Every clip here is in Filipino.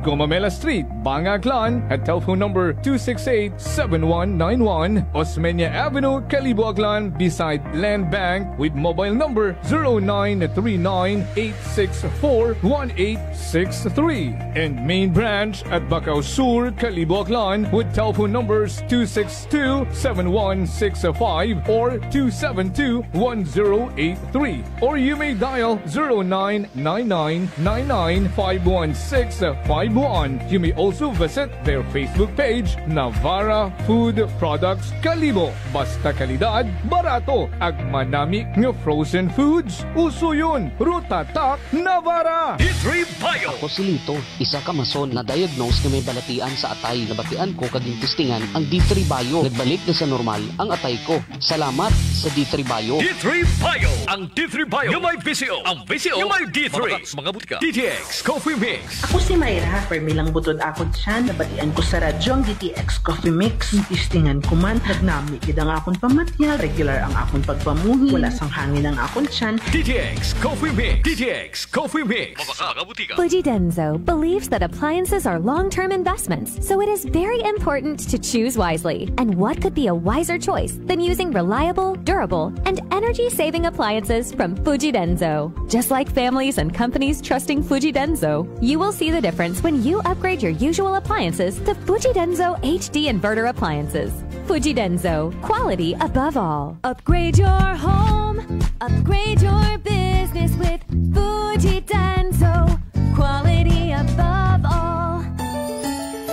Gomamela Street, Bangaklan at telephone number 268-7191, Osmeña Avenue, Calibo Aklan beside Land Bank with mobile number 0939-864-1863 and main branch at Bacau Sur, Calibo Aklan with telephone numbers 262-7165 or 272-1083 or you may dial 0999-99-51651. You may also visit their Facebook page Navara Food Products Calibo. Basta kalidad, barato, ag manami ng frozen foods. Uso yun, Rutatak Navara. D3 Bio. Ako si Lito, isa ka mason na diagnose na may balatian sa atay. Nabatian ko kaging testingan ang D3 Bio. Nagbalik na sa normal ang atay ko. Salamat sa D3 Bio. D3 Bio. Ang D3 Bio yung may VCO. Ang VCO yung may D3. Mga butika. DTX Coffee Mix. Ako si Mayra. Permilang butod ako siya. Nabatian ko sa radyo ang DTX Coffee Mix. Tistingan ko man. Nagnami kid ang akong pamatya. Regular ang akong pagpamuhi. Wala sang hangin ang akong tiyan. DTX Coffee Mix. DTX Coffee Mix. Mga butika. Fujidenzo believes that appliances are long-term investments, so it is very important to choose wisely. And what could be a wiser choice than using reliable, durable, and energy-saving appliances from Fujidenzo? Just like families and companies trusting Fujidenzo, you will see the difference when you upgrade your usual appliances to Fujidenzo HD inverter appliances. Fujidenzo, quality above all. Upgrade your home, upgrade your business with Fujidenzo, quality above all.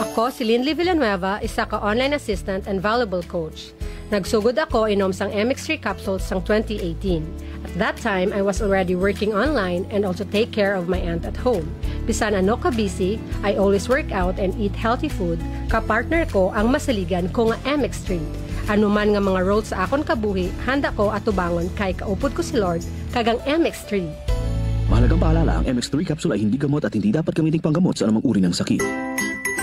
Ako si Linley Villanueva, isa ka online assistant and valuable coach. Nagsugod ako inom sang MX3 capsules sang 2018. At that time, I was already working online and also take care of my aunt at home. Bisan ano ka busy, I always work out and eat healthy food. Kapartner ko ang masaligan ko nga MX3. Ano man nga mga roads sa akon kabuhi, handa ko at tubangon kay kaupod ko si Lord kagang MX3. Mahalagang paalala, ang MX3 capsule ay hindi gamot at hindi dapat gamiting panggamot sa anumang uri ng sakit.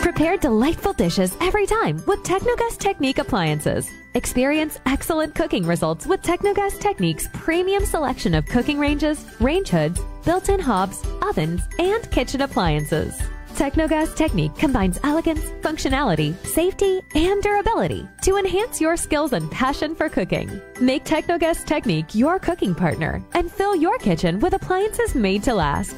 Prepare delightful dishes every time with Technogas Technique appliances. Experience excellent cooking results with Technogas Technique's premium selection of cooking ranges, range hoods, built-in hobs, ovens, and kitchen appliances. Technogas Technique combines elegance, functionality, safety, and durability to enhance your skills and passion for cooking. Make Technogas Technique your cooking partner and fill your kitchen with appliances made to last.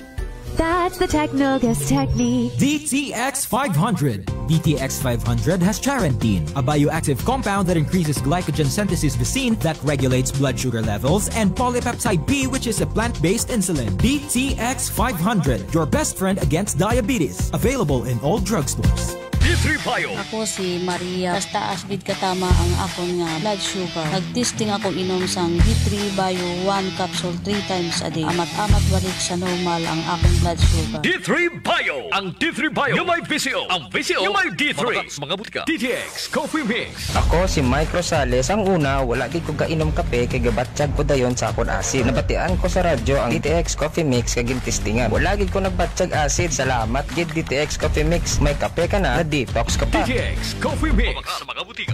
That's the Technogas Technique. DTX 500. DTX 500 has charantine, a bioactive compound that increases glycogen synthesis vacine that regulates blood sugar levels, and polypeptide B, which is a plant-based insulin. DTX 500, your best friend against diabetes. Available in all drugstores. D3 Bio. Ako si Maria. Taas gid katama ang akon nga blood sugar. Nagtesting ako inom sang D3 Bio 1 capsule 3 times a day. Amat-amat balik sa normal ang akong blood sugar. D3 Bio. Ang D3 Bio yung may VCO. Ang VCO yung may D3. Mga butika. DTX Coffee Mix. Ako si Mike Rosales. Ang una, wala gid ko kainom kape kay gabatsyag ko dayon sa akon acid. Nabatian ko sa radyo ang DTX Coffee Mix kay gintistingan. Wala gid ko nagbatsyag acid. Salamat gid DTX Coffee Mix. May kape ka na, detox ka pa. DTX Coffee Mix. Mga butika.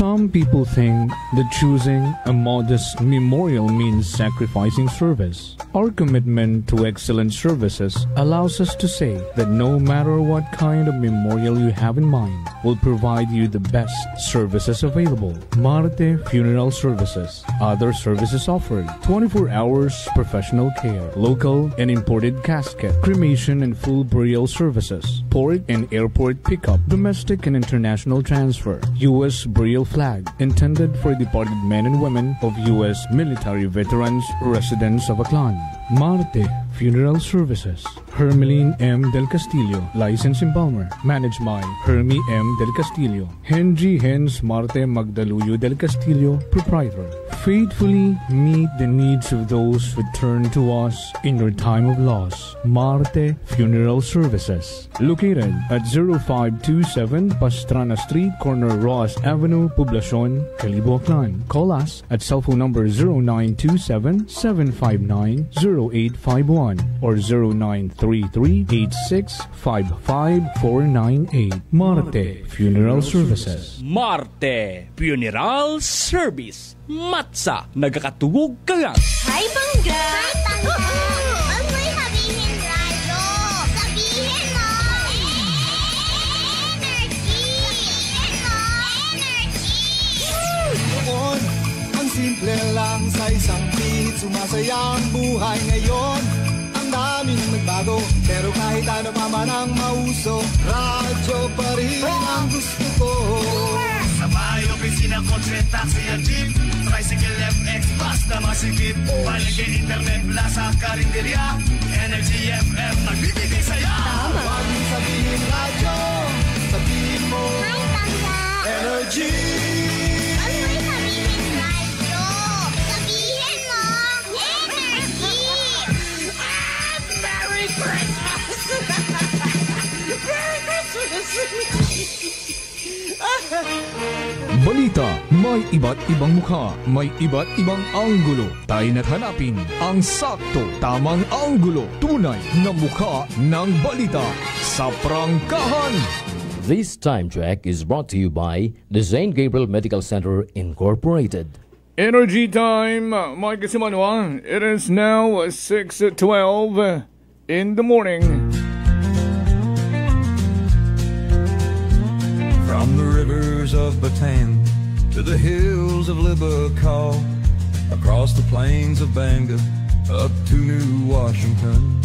Some people think that choosing a modest memorial means sacrificing service. Our commitment to excellent services allows us to say that no matter what kind of memorial you have in mind, we'll provide you the best services available. Marte Funeral Services. Other services offered: 24 hours professional care, local and imported casket, cremation and full burial services, port and airport pickup, domestic and international transfer, U.S. burial flag, intended for departed men and women of U.S. military veterans residents of Aklan. Marte Funeral Services. Hermeline M. Del Castillo, License Embalmer. Managed by Hermie M. Del Castillo. Henry Hens Marte Magdaluyo Del Castillo, Proprietor. Faithfully meet the needs of those who turn to us in your time of loss. Marte Funeral Services. Located at 0527 Pastrana Street, corner Ross Avenue, Poblacion, Calibo, Aklan. Call us at cell phone number 0927-759-0851 or 0933-8655498. Marte Funeral Services. Marte Funeral Service. matsa, nagakatugog kagat. Hi, Bangga! Hi, Tanda! Huwag mo'y sabihin radyo. Sabihin mo! Energy! Sabihin mo! Energy! Noon, ang simple lang sa isang beat. Sumasaya ang buhay ngayon. Ang daming nagbago, pero kahit ano pa man ang mauso, radyo pa rin ang gusto ko. Sa bahay, opisina, kotse, taxi at jeep, tricycle, FX, bus na masikip, palengke, internet, plaza, karinderya, Energy FM, nagbibigay saya. Huwag mong sabihin radyo, sabihin mo Energy. Huwag mo'y sabihin radyo. Sabihin mo energy. Merry Christmas! Merry Christmas! Balita, may iba't ibang mukha, may iba't ibang anggulo. Tayo na't hanapin ang sakto, tamang anggulo, tunay na mukha ng balita sa prangkahan. This time check is brought to you by the St. Gabriel Medical Center Incorporated. Energy time, Mike Simanwa. It is now 6:12 in the morning. From the rivers of Bataan to the hills of Libacol, across the plains of Bangor, up to New Washington.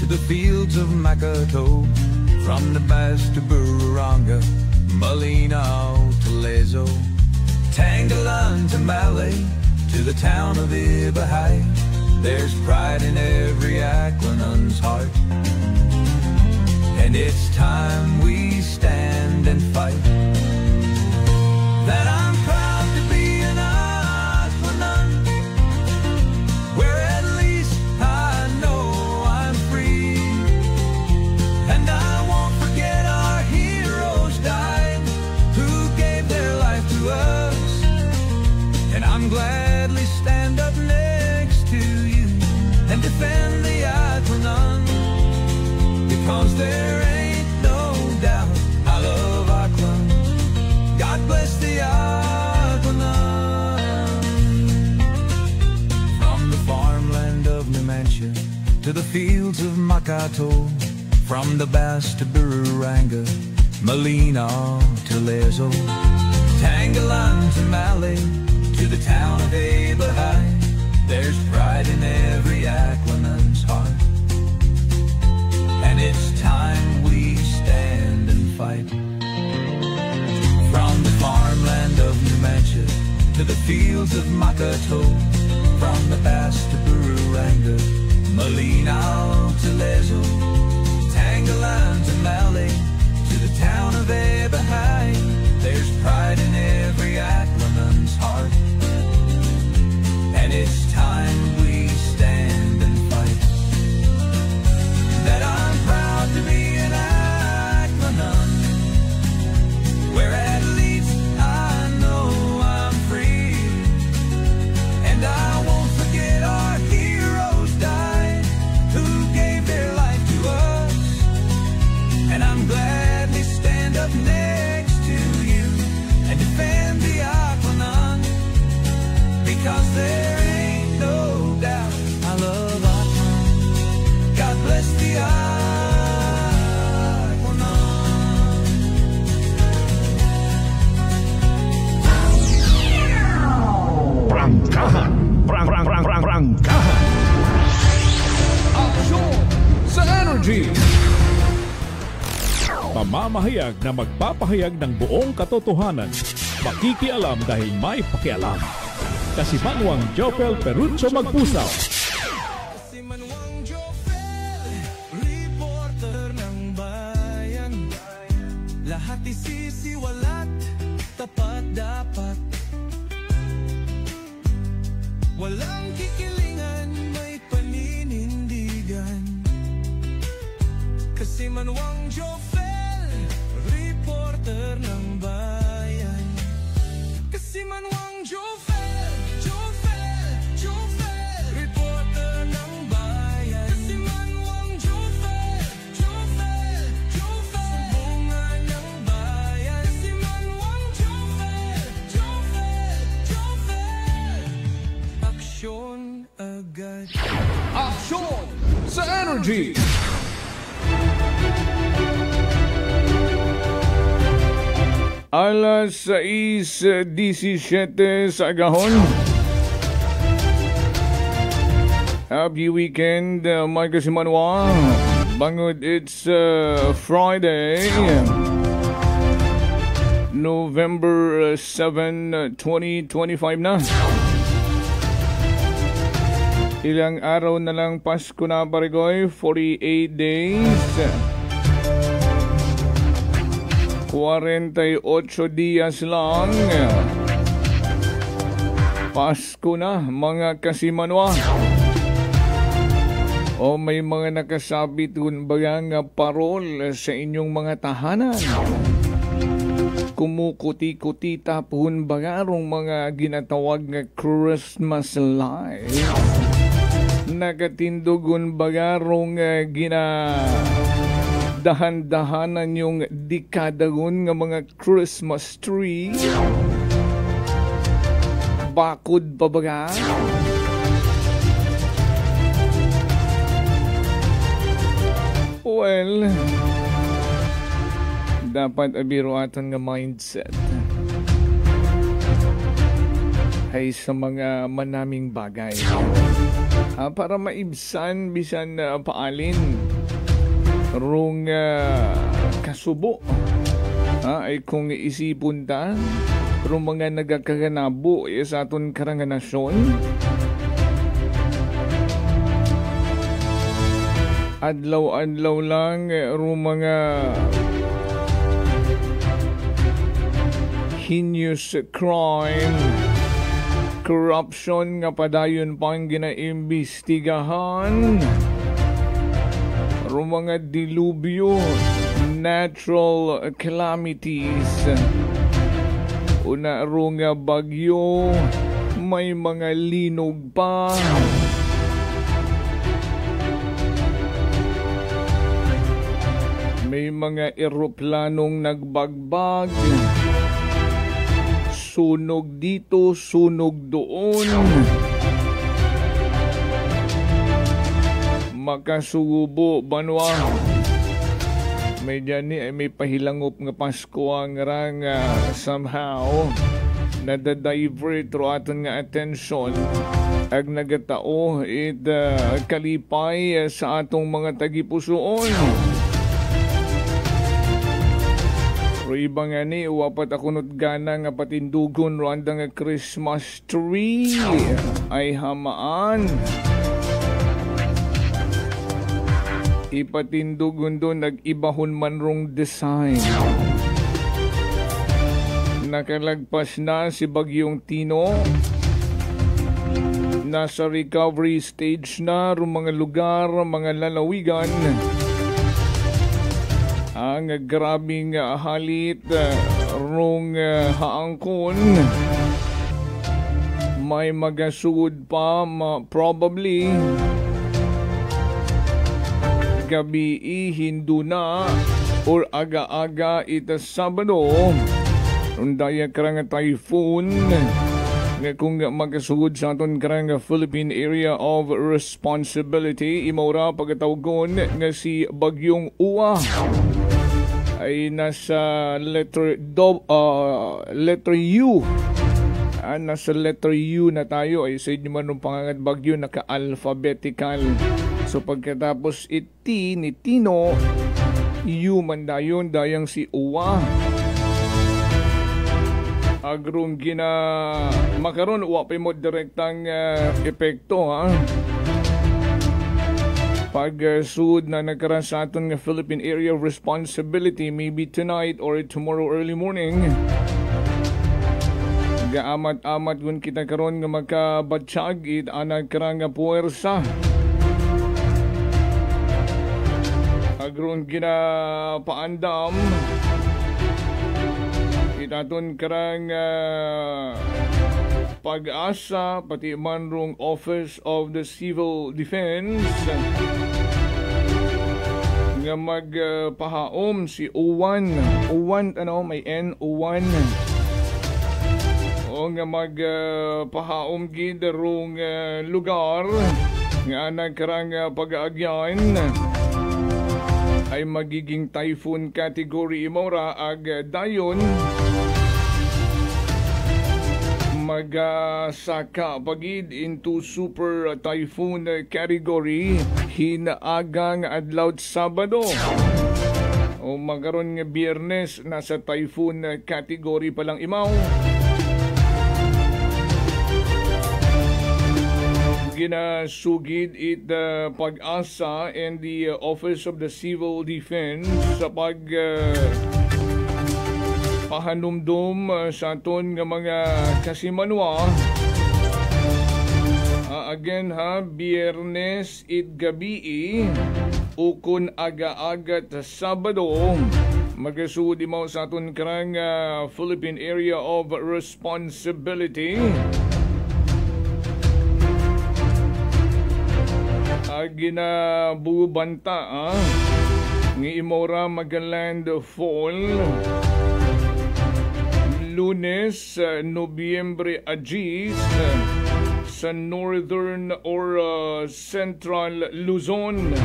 To the fields of Makato, from the Bass to Bururanga, Malinaw to Lezo, Tangalan to Malay, to the town of Ibahai. There's pride in every Aklanan's heart, and it's time we stand and fight. That I'm proud to be an Aklanan, where at least I know I'm free. And I won't forget our heroes died, who gave their life to us. And I'm gladly stand up next to you and defend the Aklanan, because there ain't no doubt I love Aklan. God bless the Aklanan. From the farmland of Numantia to the fields of Makato, from the Bass to Bururanga, Malinaw to Lezo, Tangalan to Malay, to the town of Ibahai. There's pride in every Aklanan's heart, and it's time we stand and fight. From the farmland of Numantia to the fields of Makato, from the Bass to Bururanga, Malinaw to Lezo, Tangalan to Malay, to the town of Ibahai. There's pride in every Aklanan's heart, and it's time we stand and fight. That I'm proud to be an Aklanan, where at least I know I'm free. And I won't forget our heroes died, who gave their life to Pamamahayag na magpapahayag ng buong katotohanan. Makikialam dahil may pakialam. Kasimanwang Jopel Perucho Magpusaw. Kasimanwang Jopel, reporter ng bayan. Lahat isisiwalat, tapat dapat. Walang kikilingan, may paninindigan. Kasimanwang Jopel, reporter ng bayan. Kasimanwang Jopel, reporter ng bayan. Kasimanwang Jopel, sumbungan ng bayan. Kasimanwang Jopel, aksyon agad. Aksyon sa Energy! Alas 6:17 sa agahon. Happy weekend, my kasimanwa. Bangod, it's Friday, November 7, 2025 na. Ilang araw na lang Pasko na, parigoy. 48 days. 48 dias lang. Pasko na, mga kasimanwa. O may mga nakasabit baga nga parol sa inyong mga tahanan. Kumukuti-kuti tapon bagarong mga ginatawag nga Christmas lights. Nakatindugon bagarong dahan-dahanan yung dekadagon nga mga Christmas tree. Bakod pa baga? Well, dapat abiro aton nga mindset ay sa mga manaming bagay. Para maibsan bisan paalin rong kasubo. Ay kung isipon ta rong mga nagakaganabo sa aton karanganasyon. Adlaw-adlaw lang rong mga heinous crime, corruption nga padayon pang ginaimbestigahan. Mga dilubyo, natural calamities, una rong bagyo, may mga linog pa. May mga eroplanong nagbagbag, sunog dito, sunog doon. Makasubo banwa. May dyan may pahilangop nga Pasko ang rang somehow nadadivert ro aton nga atensyon ag nagatao kalipay sa atong mga tagipusoon. Ro iba nga ni wapat akunot gana nga patindugon ro andang nga Christmas tree ay hamaan. Ipatindugon doon nag-ibahon man rong design. Nakalagpas na si Bagyong Tino. Nasa recovery stage na rong mga lugar, mga lalawigan. Ang grabing halit rong haangkon. May magasugod pa probably gabi Hindu na or aga-aga ita Sabado rundaya karang typhoon nga kung magasugod sa aton karang Philippine Area of Responsibility imora pagkatawgon nga si Bagyong Uwa ay nasa letter U. Nasa letter U na tayo ay sa inyo man ng pangangat bagyo naka-alphabetical. So pagkatapos iti ni Tino Human dayon dayang si uwa. Agrong gina makaron wa pa mo direktang epekto ha. Pag sud na nagkaroon sa aton nga Philippine Area of Responsibility maybe tonight or tomorrow early morning. Gaamat-amat kung kita karon nga makabatsyag it anag karang nga puwersa. Agrong gina paandam itaton karang pag-asa pati man rong Office of the Civil Defense nga magpahaom si Uwan ano may N Uwan o nga magpahaom gid rong lugar nga nagkarang pag-aagyan ay magiging typhoon category imora ag dayon magasaka pagid into super typhoon category hinaagang adlaw Sabado o magaron nga Biyernes nasa typhoon category pa lang imaw. Ginasugid it pag-asa and the Office of the Civil Defense sa pahanumdum sa aton nga mga kasimanwa. Again ha, Biyernes it gabi ukon aga-agat Sabado magasud imaw sa aton karang Philippine Area of Responsibility. Ginabubanta ng imora magalandfall Lunes, Nobyembre Agis sa northern or central Luzon.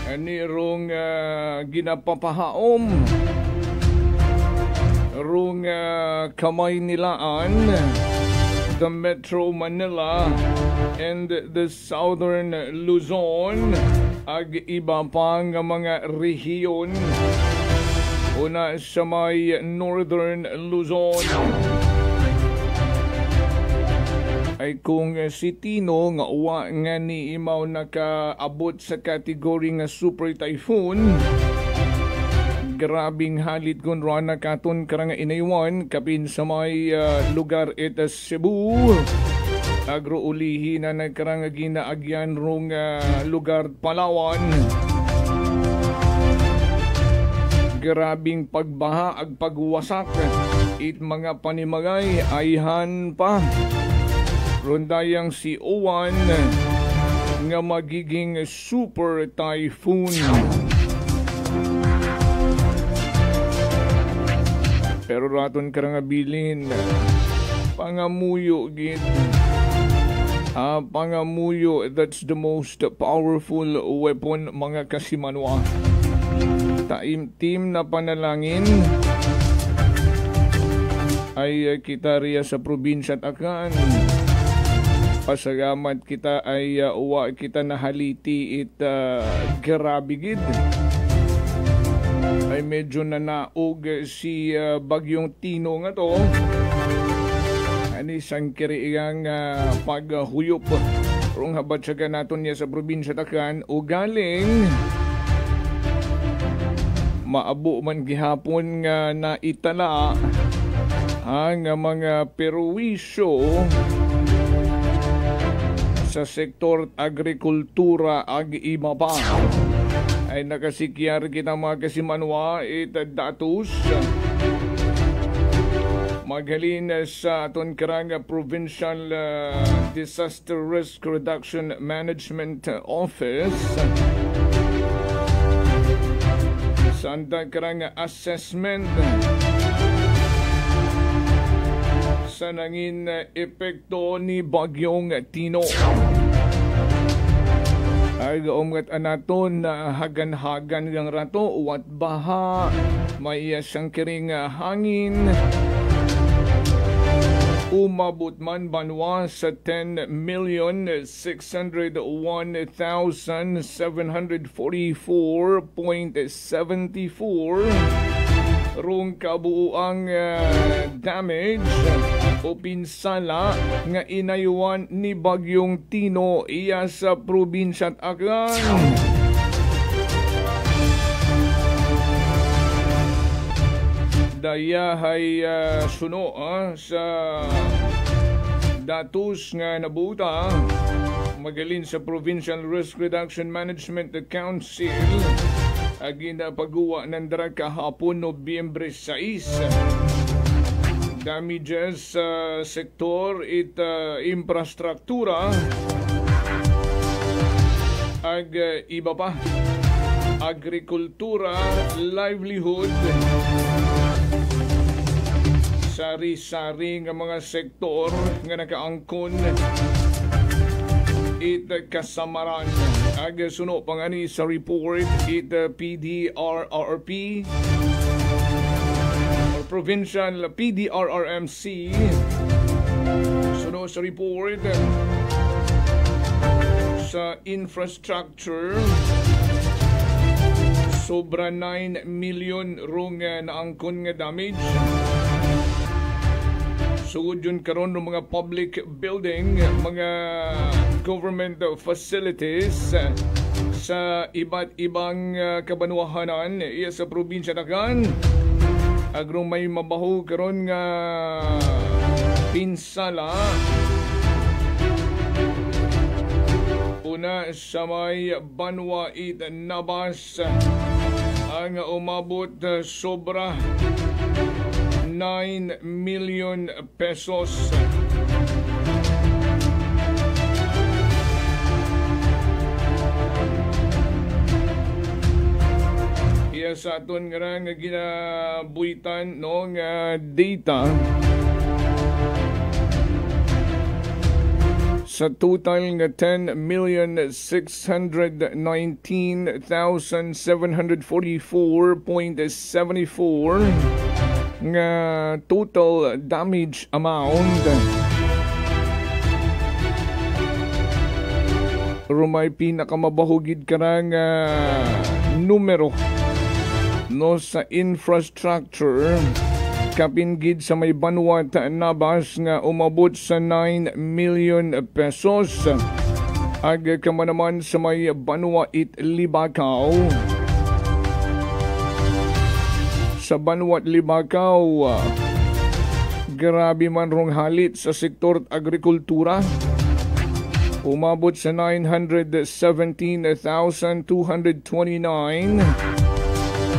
Anirong ginapapahaom rong kamay nilaan the Metro Manila and the Southern Luzon ag iba pa nga mga rehiyon una sa may Northern Luzon ay kung si Tino nga uwa nga ni imaw nakaabot sa kategory nga super typhoon. Grabing halit kun rana katon karang inaywan kapin sa may lugar ita Cebu. Agro ulihi na nagkarang ginaagyan rong lugar Palawan. Grabing pagbaha ag pagwasak it mga panimagay ayhan pa. Rondayang si Uwan nga magiging super typhoon. Pero raton karang abilin pangamuyo gid. Pangamuyo, that's the most powerful weapon mga kasimanwa. Taim-tim na panalangin ay kita riya sa probinsya at Akan. Pasagamat kita ay uwa kita nahaliti it grabe gid. Ay medyo nanaog si Bagyong Tino nga to. Ani sang kiriang paghuyop rong habatsagan naton niya sa probinsya Takan o galing maabo man gihapon nga naitala ang mga perwisyo sa sektor agrikultura ag iba pa. Ay nakasikyar kita mga kasimanwa datos maghalin sa aton karang Provincial Disaster Risk Reduction Management Office sa andang karang assessment sa nangin epekto ni Bagyong Tino. Ay gaumgat anaton na hagan-hagan ng rato uwat baha may siyang kiring hangin umabot man banwa sa 10,601,744.74 rong kabuuang damage o pinsala nga inayuan ni Bagyong Tino iya sa probinsya at Aklan. Dayahay suno sa datos nga nabuta magalin sa Provincial Risk Reduction Management Council agin na pagguwa ng dara kahapon Nobyembre 6. Damages sa sektor it infrastruktura ag iba pa agrikultura, livelihood, sari-sari nga mga sektor nga nakaangkon it kasamaran. Ag suno pangani sa report it PDRRP or Provincial PDRRMC. Suno sa report sa infrastructure sobra 9 million rong naangkon nga damage. Sugod yun karon ng mga public building, mga government facilities sa iba't ibang kabanwahanan iya sa probinsya Dagan. Agrong may mabaho karon nga pinsala. Una sa may Banwa it Nabas ang umabot sobra 9 million pesos. Iya sa aton nga ginabuitan no nga data sa total nga 10,619,744.74 nga total damage amount. Rumay pinakamabahugid karang numero no sa infrastructure kapingid sa may Banwa Nabas nga umabot sa 9 million pesos. Ag kamanaman sa may Banwa it Libakaw. Sa Banwa Libakaw, grabe man rong halit sa sektor agrikultura. Umabot sa 917,229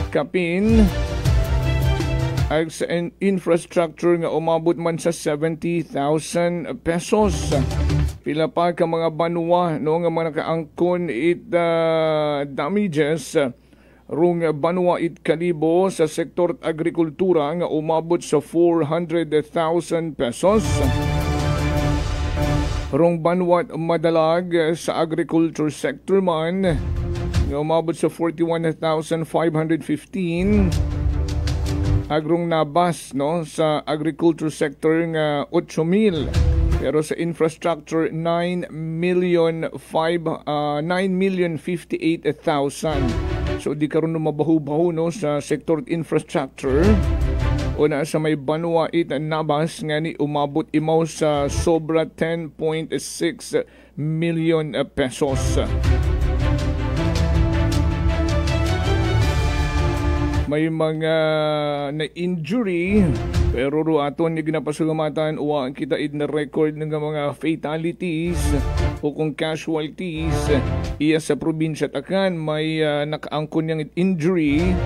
kapin. Ag sa infrastructure nga umabot man sa 70,000 pesos. Pila pa ka mga banwa no nga mga nakaangkon it damages rong Banwa it Kalibo sa sektor agrikultura nga umabot sa 400,000 pesos. Rong Banwa Madalag sa agriculture sector man nga umabot sa 41,515. Agrong Nabas no sa agriculture sector nga 8,000, pero sa infrastructure 9,058,000. So di karon mabahu-bahu no sa sector infrastructure. Una sa may Banwa it Nabas nga ni umabot imaw sa sobra 10.6 million pesos. May mga na-injury pero ro aton ni ginapasalamatan uwa kita id na record ng mga fatalities o kung casualties iya sa probinsya Takan. May nakaangkon niyang injury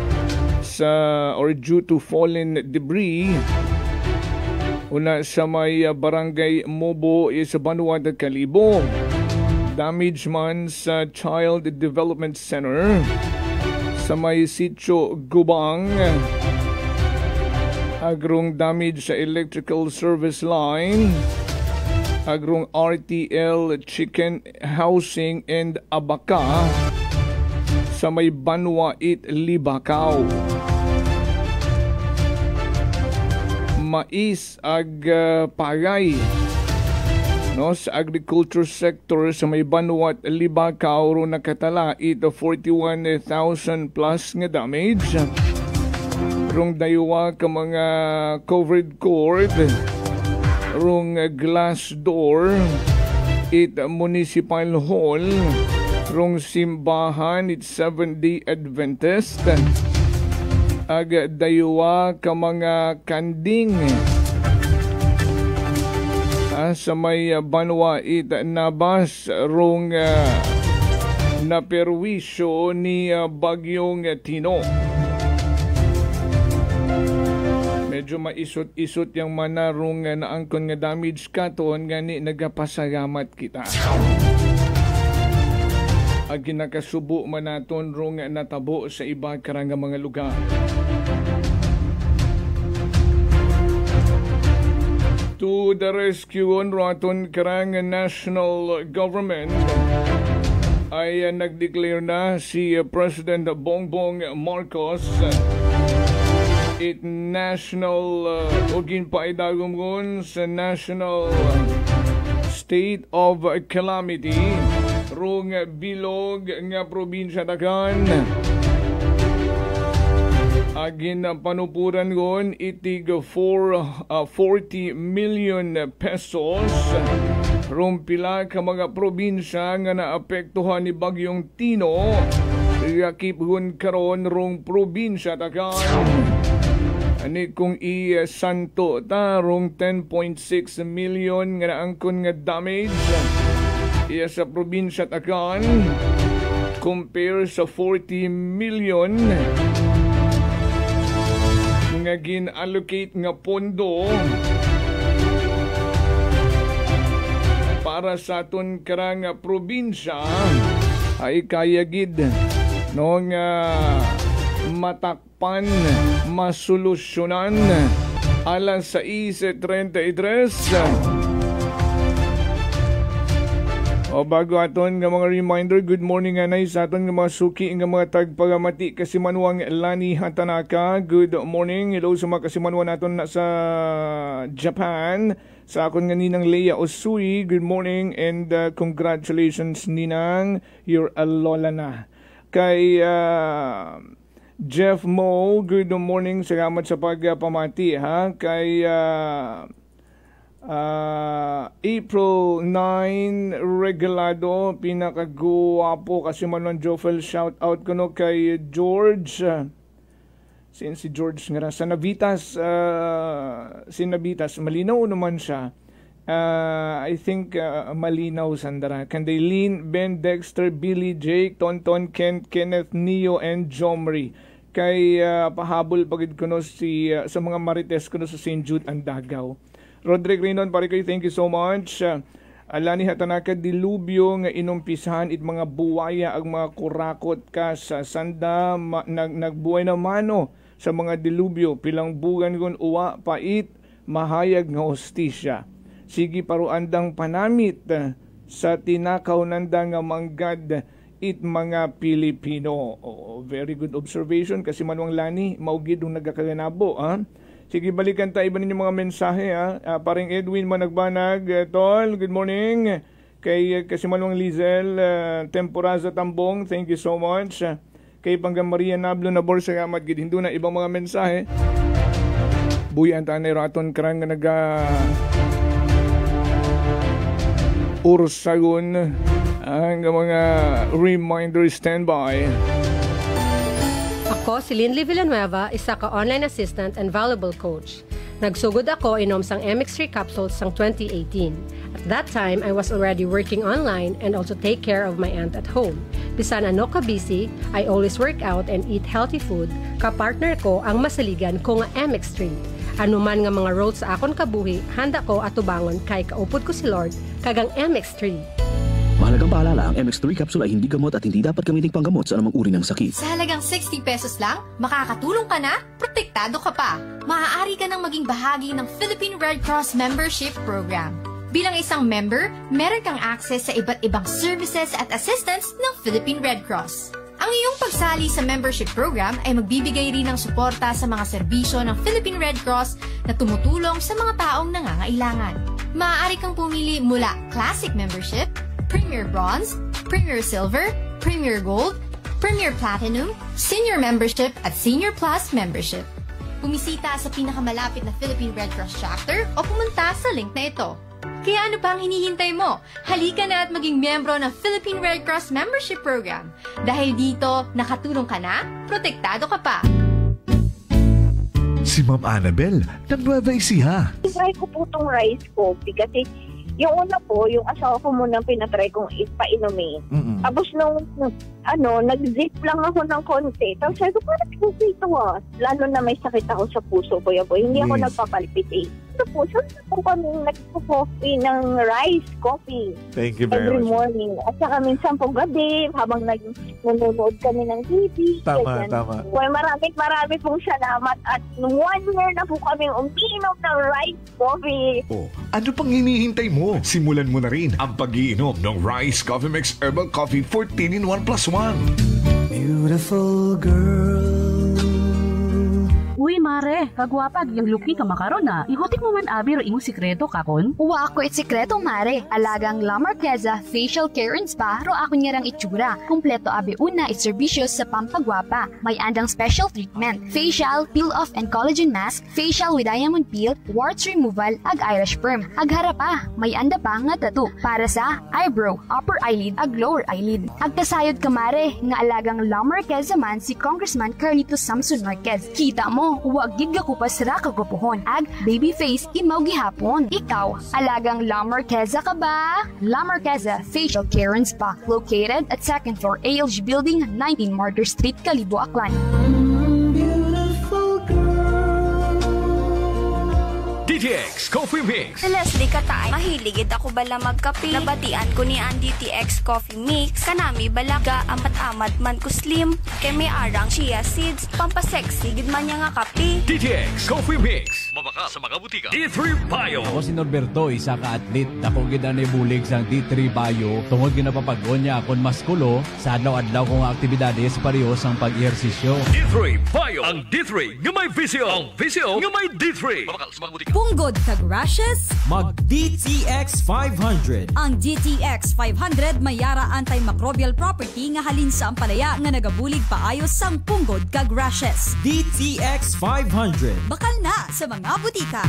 sa or due to fallen debris. Una sa may barangay Mobo sa Banwa Kalibo. Damage man sa Child Development Center. Sa may Sitio Gubang, agrong damage sa electrical service line, agrong RTL Chicken Housing and Abaka sa may Banwa it Libakaw. mais ag pagay. No, sa agriculture sector sa may Banuat, Libakaw, ro nakatala ito 41,000 plus nga damage. Rong daywa ka mga covered court, rong glass door, it municipal hall, rong simbahan, it 7-day Adventist. Ag daywa ka mga kanding, sa may Banwa it nabas rong naperwisyo ni Bagyong Tino. Medyo maisot-isot yung manarong naangkon nga damage katon ngani nagapasalamat kita. Ag ginakasubo man naton rong natabo sa iba karang mga lugar. To the rescue on raton karang national government ay nagdeclare na si President Bongbong Marcos it national o ginpaidagom sa national state of calamity rong bilog nga probinsya Dagan. Agin panupuran gon itig 40 million pesos rong pila ka mga probinsya nga naapektuhan ni Bagyong Tino. Yakip gon karon rong probinsya Dagan. Ani kung i-santo ta rong 10.6 million nga naangkon nga damage iya sa probinsya Dagan compare sa 40 million nga gin-allocate nga pondo para sa aton karang probinsya ay kayagid no nga matakpan, masolusyonan alas 6:33. O bago aton nga mga reminder, good morning anay sa aton nga mga suki nga mga tagpagamati kasimanwang Lani Hatanaka. Good morning. Hello sa mga kasimanwan naton na sa Japan. Sa akon nga ninang Leia Osui, good morning and congratulations ninang, you're a lola na. Kay Jeff Mo, good morning. Salamat sa pagpamati ha. Kay April 9 Regalado, pinakaguwapo kasi manon Jofel, shout out ko no kay George. Si George nga sa Navitas, si Navitas malinaw naman siya. I think malinaw sandara. Candaylin, Ben, Dexter, Billy, Jake, Tonton, Kent, Kenneth, Neo, and Jomri. Kay pahabol pagid ko no si sa mga marites ko no sa St. Jude and Davao. Rodrick Rinon, pare kayo, thank you so much. Alani Hatanaka, dilubyo nga inumpisahan it mga buwaya ang mga kurakot ka sa sanda nagbuhay na mano sa mga dilubyo pilang bugan gon uwa pait mahayag nga hostisya. Sige paruandang panamit sa tinakaw nanda nga manggad it mga Pilipino. Oh, very good observation kasi manwang Lani maugid ng nagakaganabo ha. Sige, balikan tayo iba ninyo mga mensahe ha. Paring Edwin Managbanag, Tol, good morning. Kay Kasimanwang Lizel, Temporaza Tambong, thank you so much. Kay Panggang Maria Nablo Nabor, salamat gid hindu na ibang mga mensahe. Buyan tanay raton karang naga ursagon ang mga reminder standby. Ako si Linley Villanueva, isa ka online assistant and valuable coach. Nagsugod ako inom sang MX3 capsules sang 2018. At that time, I was already working online and also take care of my aunt at home. Bisan ano ka busy, I always work out and eat healthy food. Kapartner ko ang masaligan ko nga MX3. Ano man nga mga roads sa akon kabuhi, handa ko atubangon kay kaupod ko si Lord kagang MX3. Mahalagang paalala, ang MX3 capsule ay hindi gamot at hindi dapat gamiting panggamot sa anumang uri ng sakit. Sa halagang 60 pesos lang, makakatulong ka na, protektado ka pa. Maaari ka nang maging bahagi ng Philippine Red Cross Membership Program. Bilang isang member, meron kang access sa iba't ibang services at assistance ng Philippine Red Cross. Ang Ang iyong pagsali sa membership program ay magbibigay rin ng suporta sa mga serbisyo ng Philippine Red Cross na tumutulong sa mga taong nangangailangan. Maaari kang pumili mula Classic Membership, Premier Bronze, Premier Silver, Premier Gold, Premier Platinum, Senior Membership at Senior Plus Membership. Bumisita sa pinakamalapit na Philippine Red Cross chapter o pumunta sa link na ito. Kaya ano pa ang hinihintay mo? Halika na at maging miyembro ng Philippine Red Cross Membership Program. Dahil dito, nakatulong ka na, protektado ka pa. Si Ma'am Annabel, ng Nueva Ecija. Try ko po itong rice coffee kasi yung una po, yung asawa ko muna pinatry kong ipainumin. Tapos nung nag-zip lang ako ng konti. Tapos sabi ko, parang ito lalo na may sakit ako sa puso ko. Hindi ako nagpapalpitate. Po, so po kami nagpo-coffee ng rice coffee. Thank you very every much. morning. At saka minsan pong gabi, habang nanonood kami ng TV. Tama. Well, marami pong salamat. At 1 year na po kami umiinom ng rice coffee. Ano pang hinihintay mo? Simulan mo na rin ang pag-iinom ng Rice Coffee Mix Herbal Coffee 14 in 1 plus 1. Beautiful girl. Uy, mare, kagwapag, yung luki ka makaron na. Ihutik mo man abi ro imong sikreto kakon. Uwa ako sikreto, mare. Alagang La Marqueza Facial Care and Spa ro ako niyarang itsura. Kompleto abi una iservisyo sa pampagwapa. May andang special treatment, facial, peel-off and collagen mask, facial with diamond peel, warts removal, ag Irish perm. Ag harapa, may anda pa nga tattoo para sa eyebrow, upper eyelid, ag lower eyelid. Ag kasayod ka, mare, nga alagang La Marqueza man si Congressman Carlito Samson Marquez. Kita mo, huwag gigga ko pa sira kagupuhon. Ag baby face imaw gihapon. Ikaw, alagang La Marqueza ka ba? La Marqueza Facial Care and Spa, located at 2nd floor ALG Building, 19 Martyr Street, Kalibo, Aklan. DTX Coffee Mix. Si Leslie Katay, mahiligid ako bala magkape. Nabatian ko ni ang DTX Coffee Mix. Kanami balaga, amat-amat man ko slim. Kay may arang chia seeds, pampasexy, gid man niya nga kape. DTX Coffee Mix. Mabaka sa mga butika. D3 Bio. Ako si Norberto, isa ka atlet. Ako gid ang ibulig sa D3 Bio. Tungod ginapapagod niya akong maskulo sa adlaw-adlaw kong aktibidades parehas ang pag-ehersisyo. D3 Bio. Ang D3 nga may visyo. Ang visyo nga may D3. Mabaka sa mga butika. Punggod kag rashes? Mag DTX 500. Ang DTX 500 may yara antimicrobial property nga halin sa ampalaya nga nagabulig paayos sang punggod kag rashes. DTX 500. Bakal na sa mga butika.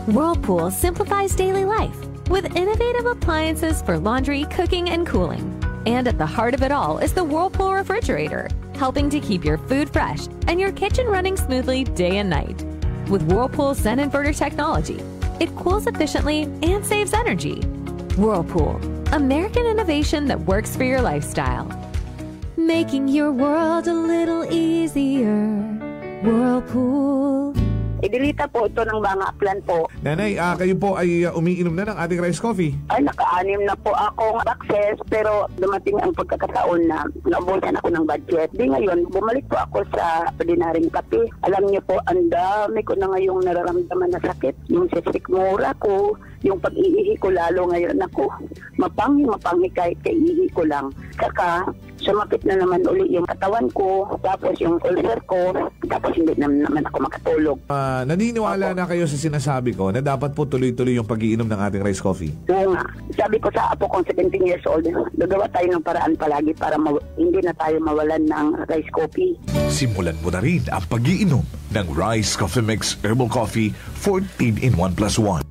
Whirlpool simplifies daily life with innovative appliances for laundry, cooking, and cooling. And at the heart of it all is the Whirlpool refrigerator, helping to keep your food fresh and your kitchen running smoothly day and night. With Whirlpool Zen Inverter technology, it cools efficiently and saves energy. Whirlpool, American innovation that works for your lifestyle. Making your world a little easier. Whirlpool. Idilita po ito ng mga plan po. Nanay, kayo po ay umiinom na ng ating rice coffee. Ay, naka-anim na po akong access pero dumating ang pagkakataon na naubusan ako ng budget. Di ngayon, bumalik po ako sa ordinaryong kape. Alam niyo po, ang dami ko na ngayong nararamdaman na sakit. Yung sisikmura ko, yung pag-iihi ko lalo ngayon ako. Mapanghi kahit kaiihi ko lang. Saka, sumapit na naman uli yung katawan ko, tapos yung ulcer ko, tapos hindi naman ako makatulog. Naniniwala na kayo sa sinasabi ko na dapat po tuloy-tuloy yung pag-iinom ng ating rice coffee? Oo nga. Sabi ko sa apo kong 17 years old, gagawa tayo ng paraan palagi para hindi na tayo mawalan ng rice coffee. Simulan mo na rin ang pag-iinom ng Rice Coffee Mix Herbal Coffee 14 in 1 plus 1.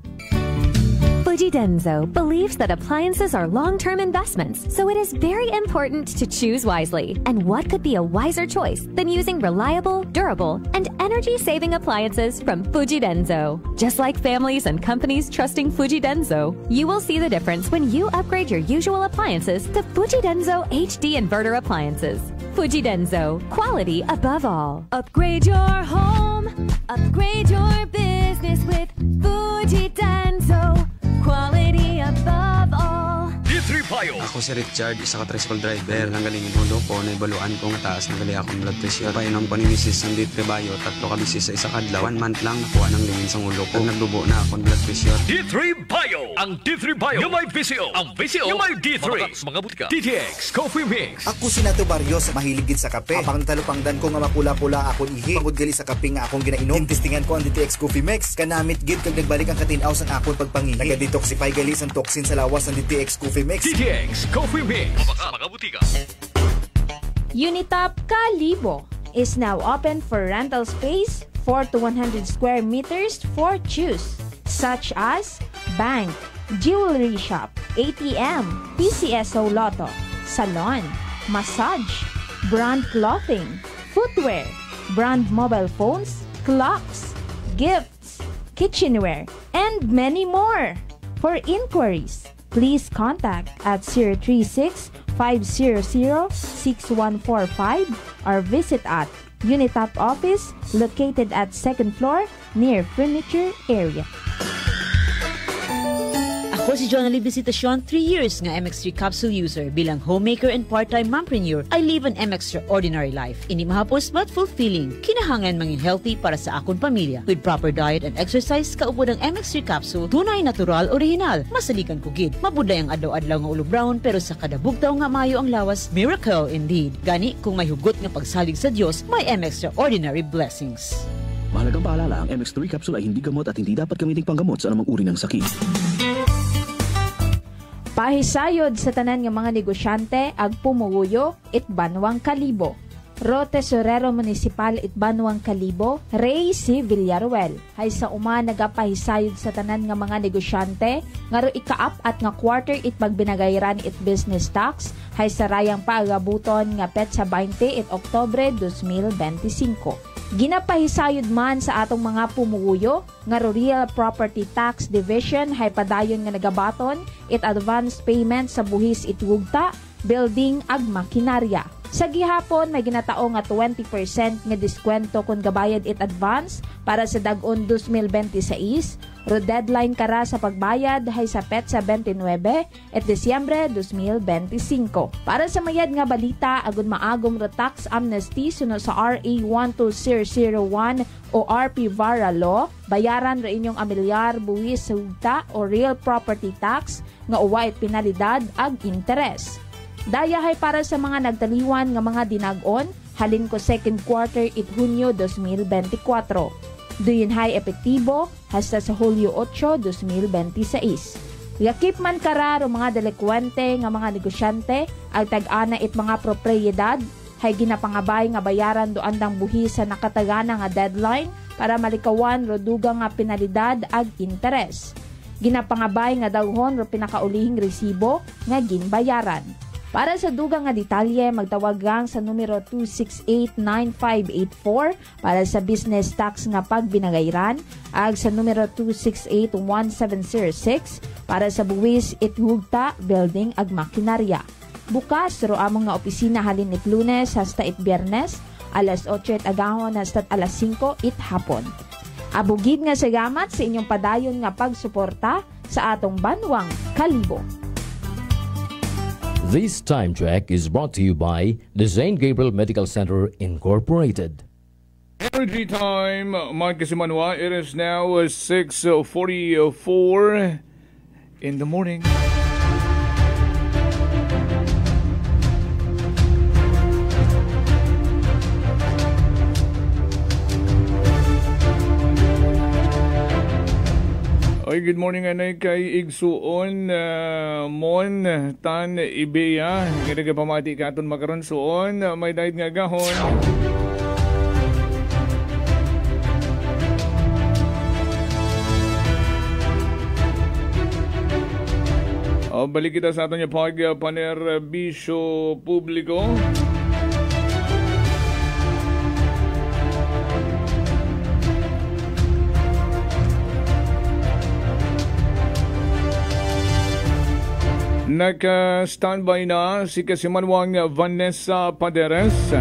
Fuji Denso believes that appliances are long-term investments, so it is very important to choose wisely. And what could be a wiser choice than using reliable, durable, and energy-saving appliances from Fuji Denso? Just like families and companies trusting Fuji Denso, you will see the difference when you upgrade your usual appliances to Fuji Denso HD Inverter appliances. Fuji Denso, quality above all. Upgrade your home, upgrade your business with Fuji Denso. Quality above all. D3 Bio, Ako si Richard, isa ka tricycle driver. Nanggaling inulo ko, naibaluan ko nga taas ng gali akong blood pressure. Painom ko ni Mrs. ng D3 Bio, 3 ka bisis sa isa kadlaw. 1 month lang nakuha ng lingin sa ulo ko. Nagdubo na akong blood pressure. D3 Bio! Ang D3 Bio yung may VCO. Ang VCO yung may D3. Mga butika. DTX Coffee Mix. Ako si Nato Barrios, mahiligid sa kape. Apang talupangdan ko nga makula-pula akong ihi. Pagod gali sa kape nga akong ginainom. Tintistingan ko ang DTX Coffee Mix. Kanamit gid kag nagbalik ang katinaw sang akong pagpangihi. Naga-detoxify gali sang toxin sa lawas ng DTX Coffee Mix. DTX Coffee Mix. Mga butika. Unitop Kalibo is now open for rental space 4 to 100 square meters for choose, such as bank, jewelry shop, ATM, PCSO Lotto, salon, massage, brand clothing, footwear, brand mobile phones, clocks, gifts, kitchenware, and many more. For inquiries, please contact at 036-500-6145 or visit at Unitop office located at 2nd floor near furniture area. Ako si Jonali Visitacion, 3 years nga MX3 capsule user. Bilang homemaker and part-time mompreneur, I live an extraordinary life. Ini mahapos but fulfilling. Kinahangan mangin healthy para sa akong pamilya. With proper diet and exercise, kaupod ang MX3 capsule, tunay, natural, original. Masaligan ko gid. Mabuday ang adlaw-adlaw nga ulo brown, pero sa kada bugtaw nga mayo ang lawas, miracle indeed. Gani, kung may hugot nga pagsalig sa Dios, may extraordinary blessings. Mahalagang paalala, ang MX3 capsule ay hindi gamot at hindi dapat gamiting panggamot sa anumang uri ng sakit. Pahisayod sa tanan nga mga negosyante ag pumuguyo it Banwang Kalibo. Ro Tesorero Municipal it Banwang Kalibo, Ray C. Villaruel, hay sa uma nagapahisayod sa tanan nga mga negosyante nga ro ikaap at nga quarter it pagbinagayran it business tax, hay sa rayang paagabuton nga petsa 20 it Oktubre 2025. Ginapahisayod man sa atong mga pumuguyo nga Real Property Tax Division hay padayon nga nagabaton it advance payment sa buhis it wugta, building ag makinarya. Sa gihapon may ginatao nga 20% nga diskwento kung gabayad it advance para sa dag-on 2026. Ro deadline kara sa pagbayad hay sa petsa 29 at Disyembre 2025. Para sa mayad nga balita agon maagom ro tax amnesty suno sa RA 12001 o RP Vara Law, bayaran ra inyong amilyar buwis sa hugta o real property tax nga uwa it penalidad ag interes. Daya hay para sa mga nagtaliwan nga mga dinag-on, halin ko 2nd quarter it Hunyo 2024. Duyon hay epektibo hasta sa Hulyo 8, 2026. Yakip man kararo mga delikwente nga mga negosyante, ang tag-ana it mga propriedad, hay ginapangabay nga bayaran do andang buhi sa nakatagana nga deadline para malikawan ro dugang nga penalidad ag interes. Ginapangabay nga daghon ro pinakaulihing resibo nga ginbayaran. Para sa dugang nga detalye, magtawag gang sa numero 268-9584 para sa business tax nga pagbinagayran, ag sa numero 268-1706 para sa buwis it hugta, building ag makinarya. Bukas ro among nga opisina halin it Lunes hasta it Biyernes, alas 8 it agahon hasta alas 5 it hapon. Abugid nga salamat sa inyong padayon nga pagsuporta sa atong Banwang Kalibo. This time check is brought to you by the St. Gabriel Medical Center Incorporated. Energy time, Mike Kasimanwa. It is now 6:44 in the morning. Oy, good morning anay kay Igsuon Mon Tan Ibea. Kaya pamati ka aton makaron suon. May dahil nga gahon. Balik kita sa aton yung pag-panerbisyo publiko. Naka-standby na si Kasimanwang Vanessa Paderes.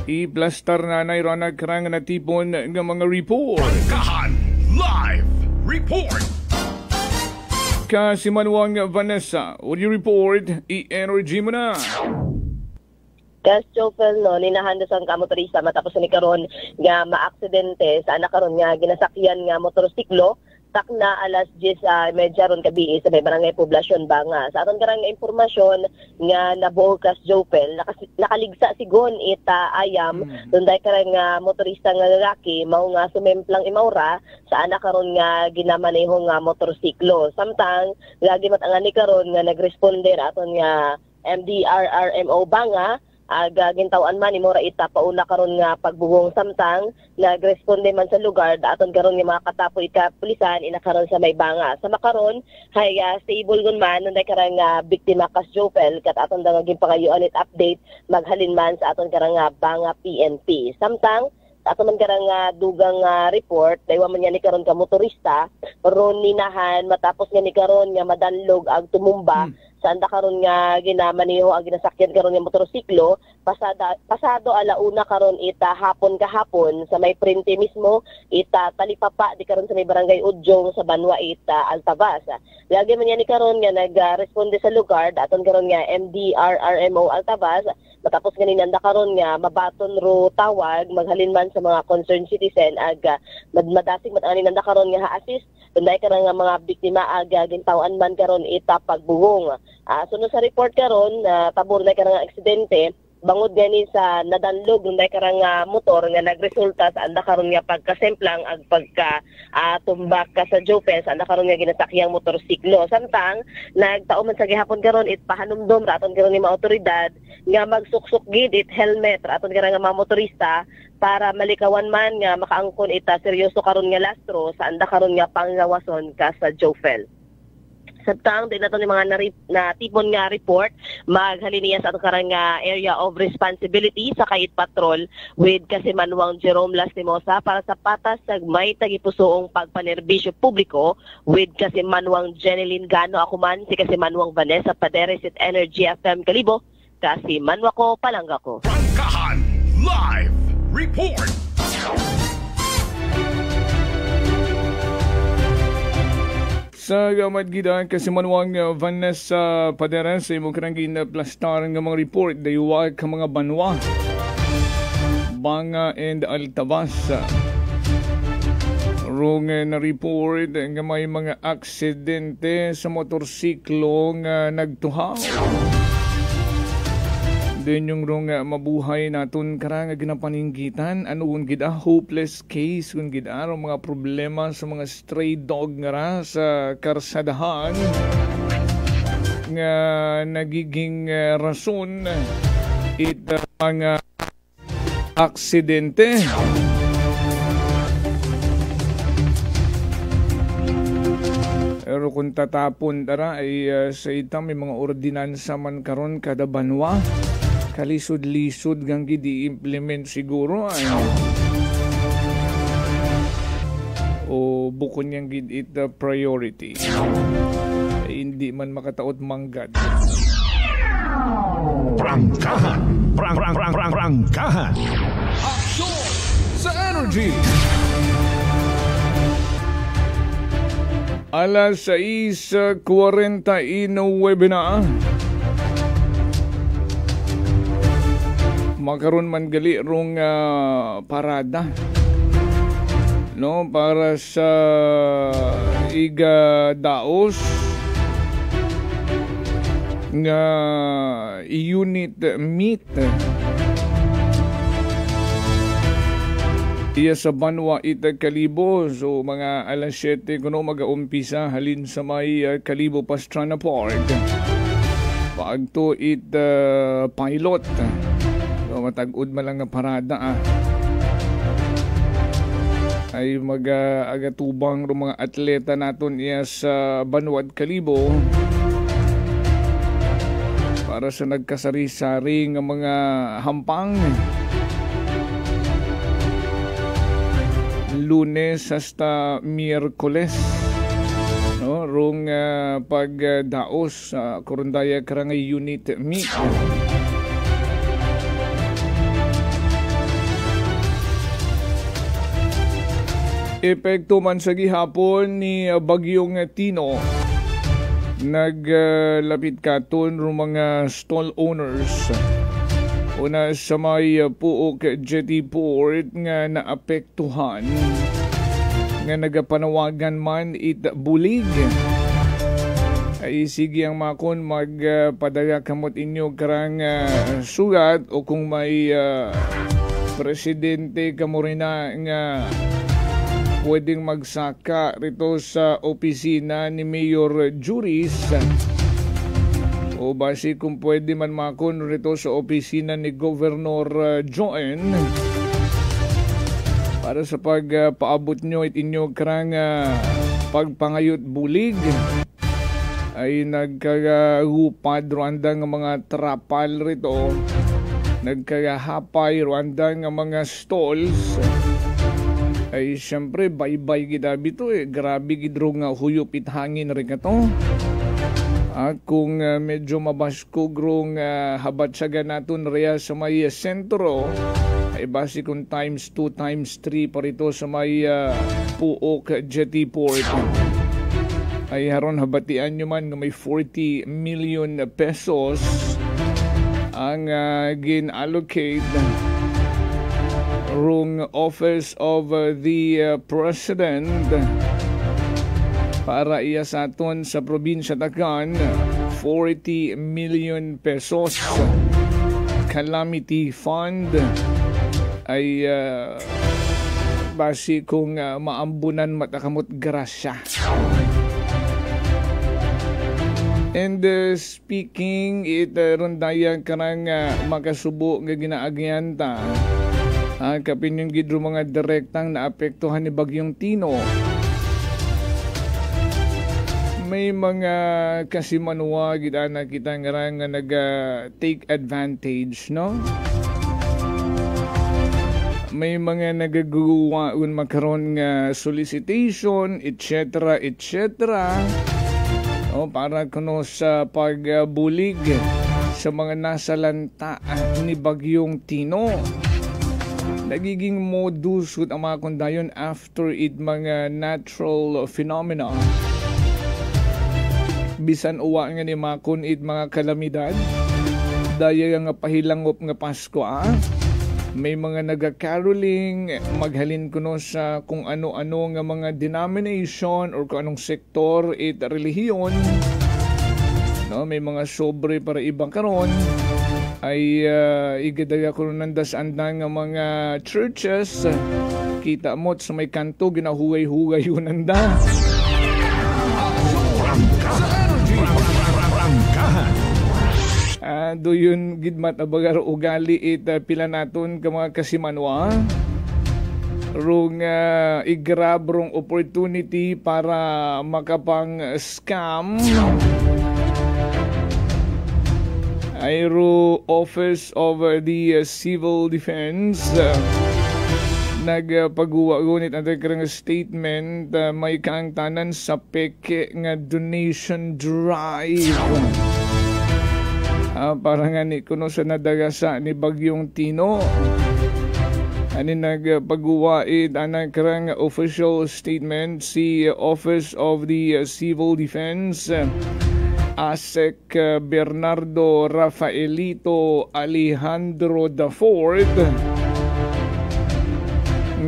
I-plaster na nairon nagkarang natipon ng mga report. Pangkahan Live Report. si Manuang Vanessa. Would you report? I-energy mo na. Kas Jofel, no, ninahandasan ka motorista matapos ni karon nga maaksidente sa anak karon nga ginasakyan nga motorsiklo tak na alas 10 medya ron kabi sa may barangay Poblasyon Banga. Sa aton karang impormasyon nga nabuo kas Jofel, nakaligsa sigon ita ayam dunday karang motorista nga lalaki mao nga sumemplang imawra sa anak karon nga ginamaneho nga motorsiklo. Samtang lagi matangan ni karon nga nagresponder aton nga MDRRMO Banga gintawan man imong raita pauna karon nga pagbugong samtang nagresponde man sa lugar daton karon nga mga katapoy ka pulisan inakaron sa may Banga. Sa makaron hay stable gun man nunday karang biktima kas Jofel kat aton da nga ginpangayuan it update maghalin man sa aton karang Banga PNP. Samtang ato man karang dugang report daywa man ni karon ka motorista ron ninahan matapos ni karon nga madanlog ag tumumba sa anda karon nga ginamaneho ang ginasakyan karon nga motorsiklo pasado alauna karon ita hapon kahapon sa may printe mismo ita talipapa di karon sa may barangay Udyong sa Banwa ita Altavas. Lagi man ni karon nga nagresponde sa lugar daton karon nga MDRRMO Altavas matapos ganin anda karon nga mabaton ro tawag maghalin man sa mga concerned citizen ag madasig matani nanda karon nga ha-assist dunday karon nga mga biktima ag gintawan man karon ita pagbugong. Sunod sa report karon tabor na karang aksidente bangod gani sa nadanlog dunday karang motor nga nagresulta sa anda karon nga pagkasemplang ag pagka tumbak ka sa Jofel sa anda karon nga ginasakyang motorsiklo. Samtang nagtao man sa gihapon karon it pahanumdom raton karon ni mga otoridad nga magsuksok gid it helmet raton karang mga motorista para malikawan man nga makaangkon ita seryoso karon nga lastro sa anda karon nga panglawason ka sa Jofel. Samtang din nato ni mga natipon nga report maghalin niya sa atong karang area of responsibility sa Kayit Patrol with kasi Manuang Jerome Lastimosa para sa patas sa may tagipusoong pagpanerbisyo publiko with kasi Manuang Jeneline Gano ako man si kasi Manuang Vanessa Paderes at Energy FM Kalibo kasi Manwa ko palangga ko. Prangkahan Live Report. Sa gamad gidaan kasi Manuang Vanessa Paderes sa imong karang ginaplastar nga mga report daywa ka mga Banwa, Banga and Altavas. Rong na report nga may mga aksidente sa motorsiklo nga nagtuhaw. Din yung rong mabuhay naton karang ginapaninggitan anuon gid hopeless case kun gid mga problema sa mga stray dog nga sa karsadahan nga nagiging rason it mga aksidente. Pero kung tatapon tara ay sa itang may mga ordinansa man karon kada Banwa kalisod-lisod gang gidi implement siguro ay o bukon yang gid it the priority ay hindi man makataot manggad. Prangkahan aksyon sa energy. Alas 6:49 na makaroon man gali rong parada no para sa igadaos nga unit meet iya sa Banwa ita Kalibo. So mga alas 7 kuno mag-umpisa halin sa may Kalibo Pastrana Park pagto it pilot. So matag-ud man lang nga parada ay mag-agatubang ro mga atleta naton iya sa Banwa at Kalibo para sa nagkasari-sari nga mga hampang Lunes hasta Miyerkules no rong pagdaos sa Korondaya karang unit meet. Epekto man sa gihapon ni Bagyong Tino naglapit katon ro mga stall owners. Una sa may Puok Jetty Port nga naapektuhan nga nagapanawagan man it bulig. Ay sige ang makon magpadala kamot inyo karang sugat o kung may presidente kamo rin nga pwedeng magsaka rito sa opisina ni Mayor Juris o basi kung pwede man makon rito sa opisina ni Governor Joen para sa pagpaabot nyo it inyo karang pagpangayot bulig. Ay nagkagupad Rwanda ng mga trapal rito, nagkagahapay Rwanda ng mga stalls. Ay siyempre bye-bye gidabi to grabe gidro nga huyop it hangin rin ka to. Kung medyo mabaskog rong habatsaga naton reya sa may sentro, ay basi kung times 2 times 3 pa rito sa may Puok Jetty Port. Ay haron habatian nyo man na may 40 million pesos ang gin-allocate rong Office of the President para iya sa aton sa probinsya Takan. 40 million pesos calamity fund ay basi kung maambunan matakamot grasya. And speaking, rondayan ka nang makasubo nga ginaagyan ta. Kapin yung gidro mga direktang naapektuhan ni Bagyong Tino. May mga kasimanwa gida na kita nga nag-take advantage, no? May mga nagagawaon makaroon nga solicitation, etc. Para kuno sa pagbulig sa mga nasa lanta ni Bagyong Tino. Nagiging modus ang mga kondayon after it mga natural phenomena. Bisan uwa nga ni makon it mga kalamidad. Daya nga pahilangop nga Pasko May mga nagakaroling, maghalin kuno sa kung ano-ano nga mga denomination or kung anong sektor it relihiyon. No, may mga sobre para ibang karon ay igadaya ko nanda sa andang nga mga churches. Kita mo sa may kanto ginahuway-huway yun nanda. Do yun gidmat abagar ugali it pila naton ka mga kasimanwa rong i-grab rong opportunity para makapang scam Aero Office of the Civil Defense nagpagawa-gunit ang takrang statement may kaangtanan sa peke nga donation drive para nga ni kuno sa nadagasa ni Bagyong Tino. Ani nagpagawaid anang karang official statement si Office of the Civil Defense ASEC Bernardo Rafaelito Alejandro IV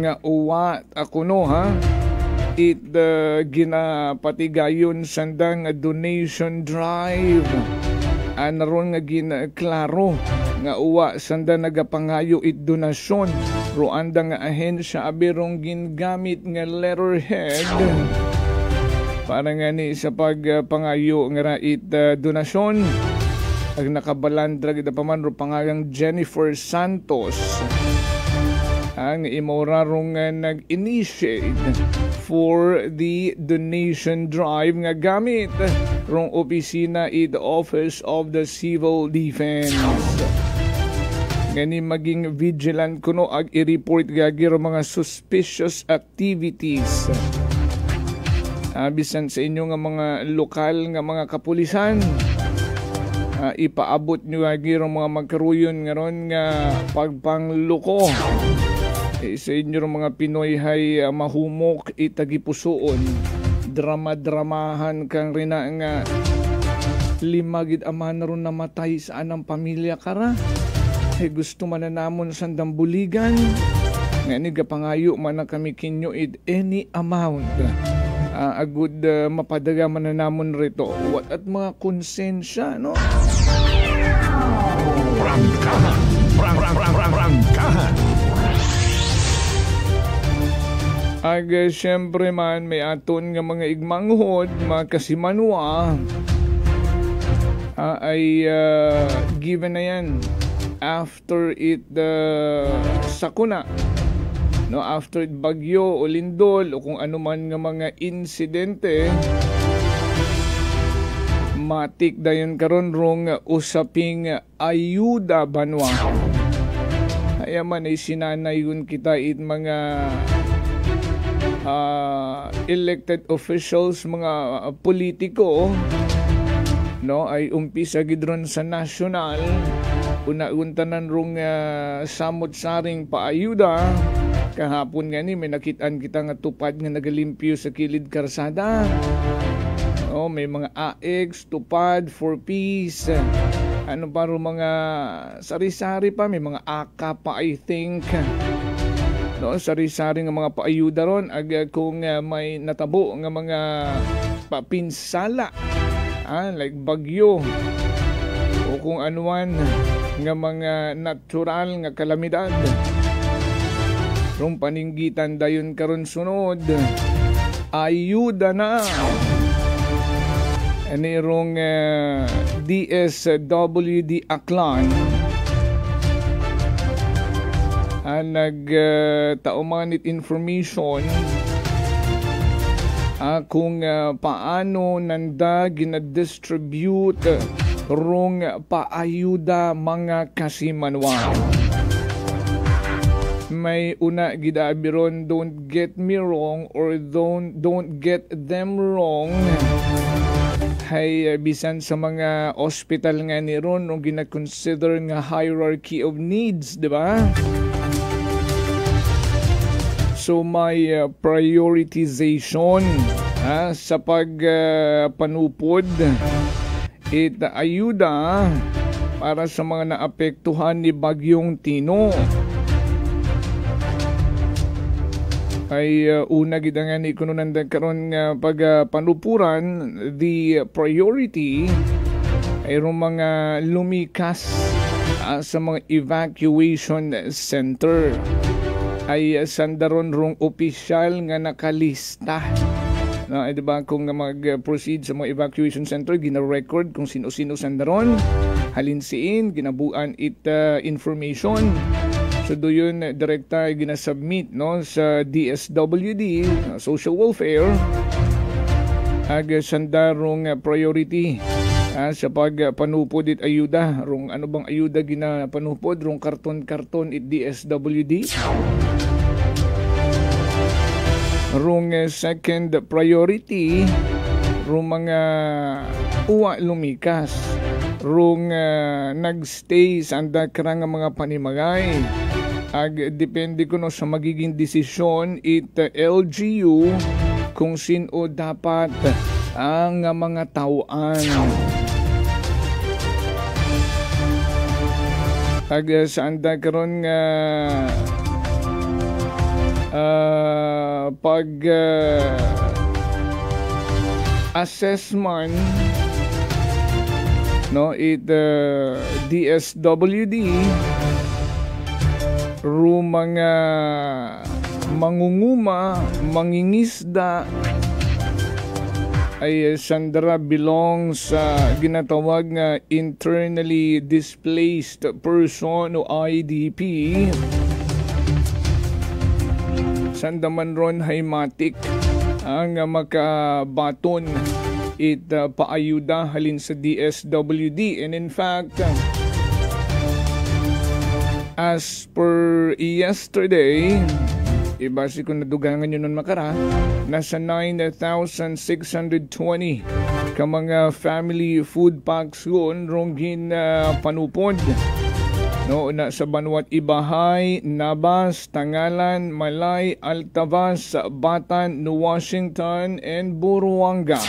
nga uwat ako no it ginapatigayon sandang donation drive naroon nga ginaklaro nga uwa sanda nagapangayo it donasyon Rwanda nga ahensya abirong gingamit nga letterhead para nga ni sa pagpangayo nga it donasyon ag nakabalandra gid pa man ro pangalang Jennifer Santos ang imorarong nag-initiate for the donation drive nga gamit rong opisina it Office of the Civil Defense. Ngani maging vigilant kuno ag i-report gagir mga suspicious activities. Bisan sa inyo nga mga lokal nga mga kapulisan. Ipaabot nyo gagir mga magkaruyon nga ron nga pagpangluko. Sa inyo mga Pinoy hay mahumok itagipusoon drama-dramahan kang rina nga limagid ama na ron namatay sa anang pamilya kara. Ay gusto man na namon sandang buligan. Nga ni gapangayo man na kami kinyo it any amount. Agud mapadaga man na namon rito. What at mga konsensya, no? Prangkahan. Prangkahan. Siyempre man, may aton nga mga igmanghod, mga kasimanwa, ay given na yan after it sakuna. No, after it bagyo o lindol o kung ano man nga mga insidente, matik dayon karon rong usaping ayuda banwa. Kaya man ay sinanayon kita it mga elected officials, mga politiko, no, ay umpisa gidron sa national una-untanan rong samot-saring paayuda. Kahapon nga ni may nakitaan kita nga tupad nga nagalimpyo sa kilid karsada. Oh, may mga AX, tupad, 4Ps, ano pa ro mga sari-sari pa, may mga AK pa I think. No, sari-sari nga mga paayuda ron kung may natabo nga mga papinsala, like bagyo o kung anuman nga mga natural nga kalamidad. Rong paninggitan dayon karon sunod ayuda na ani rong DSWD Aklan nagtaumanit information kung paano nanda ginadistribute rong paayuda mga kasimanwa. May una gidabiron, don't get me wrong or don't get them wrong. Hay bisan sa mga hospital nga ni ron nung gina-consider nga hierarchy of needs, di ba? So may prioritization sa pagpanupod it ayuda para sa mga naapektuhan ni Bagyong Tino. Ay una gid nga ni kuno nanda karon nga pagpanupuran, the priority ay rong mga lumikas sa mga evacuation center. Ay sandaron rong opisyal nga nakalista. No, di ba kung mag-proceed sa mga evacuation center, gina-record kung sino-sino sandaron, halinsiin, ginabuan it information. So do yun direkta ginasubmit no sa DSWD, Social Welfare, sandarong priority sa pagpanupod it ayuda. Rong ano bang ayuda ginapanupod? Rong karton-karton it DSWD. Rong second priority, rong mga uwa lumikas, rong nagstay sa andakra nga mga panimagay. Depende kuno sa magiging desisyon it LGU kung sino dapat ang mga tauan. Sa andakron nga pag assessment no it DSWD ru mga mangunguma, mangingisda ay sandara belong sa ginatawag nga internally displaced person o IDP. Sandaman ron haimatik ang makabaton it paayuda halin sa DSWD. And in fact, as per yesterday, ibasi ko nadugangan yun nun makara, nasa 9,620 ka mga family food packs yun rong panupod. No, na sa Banwat Ibahay, Nabas, Tangalan, Malay, Altavas, Batan, New Washington, and Buruanga.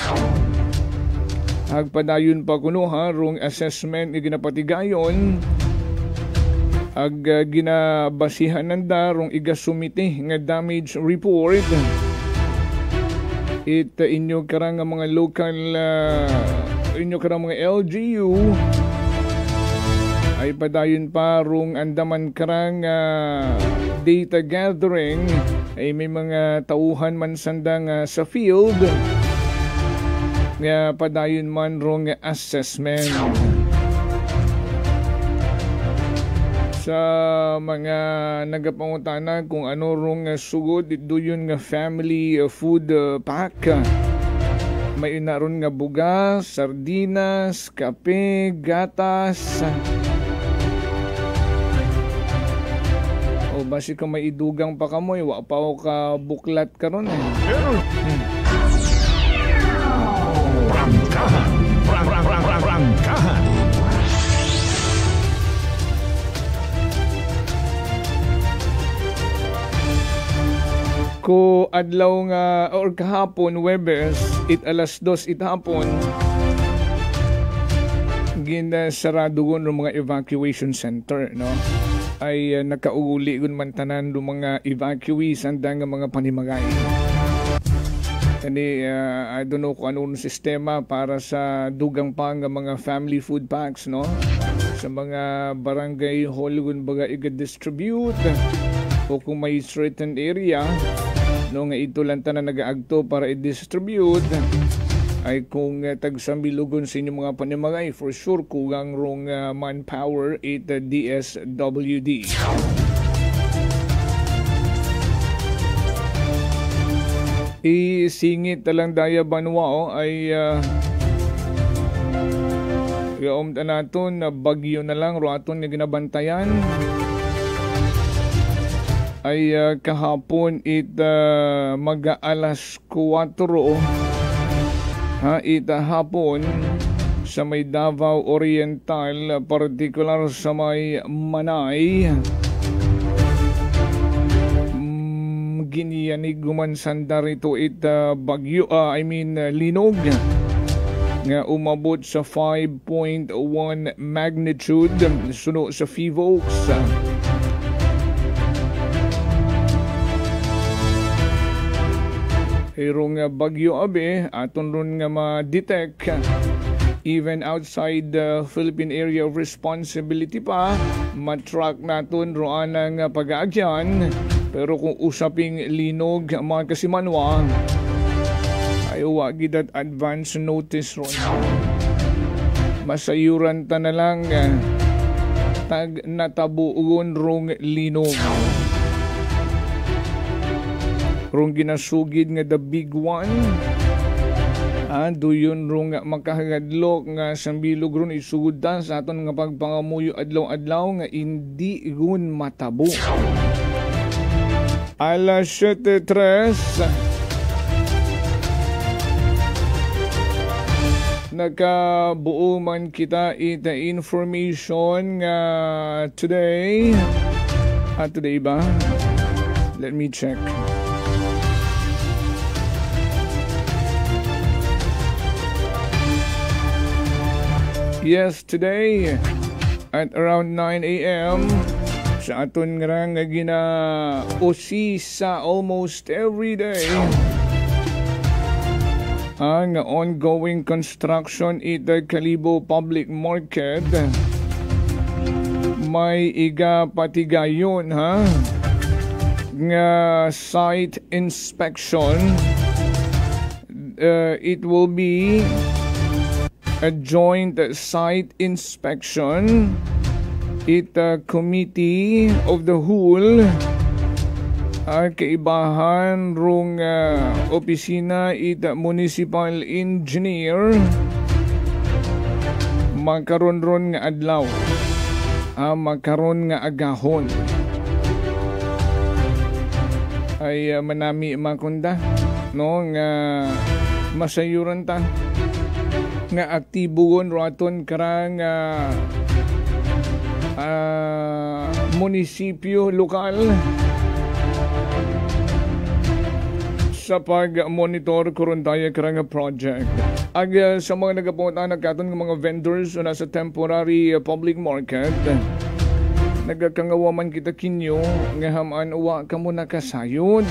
Agpadayon pa kuno ha rong assessment nga ginapatigayon. Ag ginabasihan nanda rong igasumite nga damage report. Inyo karang mga local inyo karang mga LGU ay padayon pa rong andaman karang data gathering ay may mga tauhan man sandang sa field nga padayon man rong assessment. Sa mga nagapangutana kung ano rong sugod ito yun nga family food pack. May inaron nga bugas, sardinas, kape, gatas. O basi ka may idugang pa kamoy, wa pa o ka buklat karon eh. Prangkahan. Ko adlaw nga or kahapon Webes, alas 2 hapon ginasarado gon ng mga evacuation center, no? Ay nakauli gon man tanan do mga evacuees anda nga mga panimagay. Kani I don't know kung anong sistema para sa dugang pa nga mga family food packs, no? Sa mga barangay hall gon baga i-distribute o kung may certain area no nga ito lang tanan nagaagto para i-distribute ay kung tagsambilugon sa inyong mga panimagay, for sure kugang rong manpower at DSWD. Isingit talang daya banwa ay yaom naton na bagyo na lang roaton nga ginabantayan ay kahapon mag-alas 4 hapon sa may Davao Oriental, particular sa may Manay. Giniyanig gumansanda rito bagyo, linog nga umabot sa 5.1 magnitude suno sa Fivox. Irong bagyo abe aton ron nga ma-detect even outside the Philippine Area of Responsibility pa matrack naton roan ang pag-aagyan. Pero kung usaping linog mga kasimanwa ay wagid at advance notice ron. Masayuran ta na lang tag natabuon rong linog. Rong ginasugid nga the big one. Duyon rong makahagadlo nga sambilog ron isugod ta sa aton nga pagpangamuyo adlaw-adlaw nga hindi gun matabo. Alas 7:03 nakabuo man kita ita information nga today. Today ba? Let me check. Yes, today at around 9 a.m. sa aton nga gina-usisa almost every day ang ongoing construction ita Kalibo Public Market. May igapatigayon nga site inspection. It will be a joint site inspection. Committee of the whole kaibahan rong opisina municipal engineer magkaroon ron nga adlaw magkaroon nga agahon ay manami makunda no nga masayuran ta nga aktibugon raton karang munisipyo lokal sa pag-monitor kurundaya karang project. sa mga nagapunta nagkaton ng mga vendors o nasa temporary public market, nagkakangawaman kita kinyo nga haman uwa ka mo nakasayod.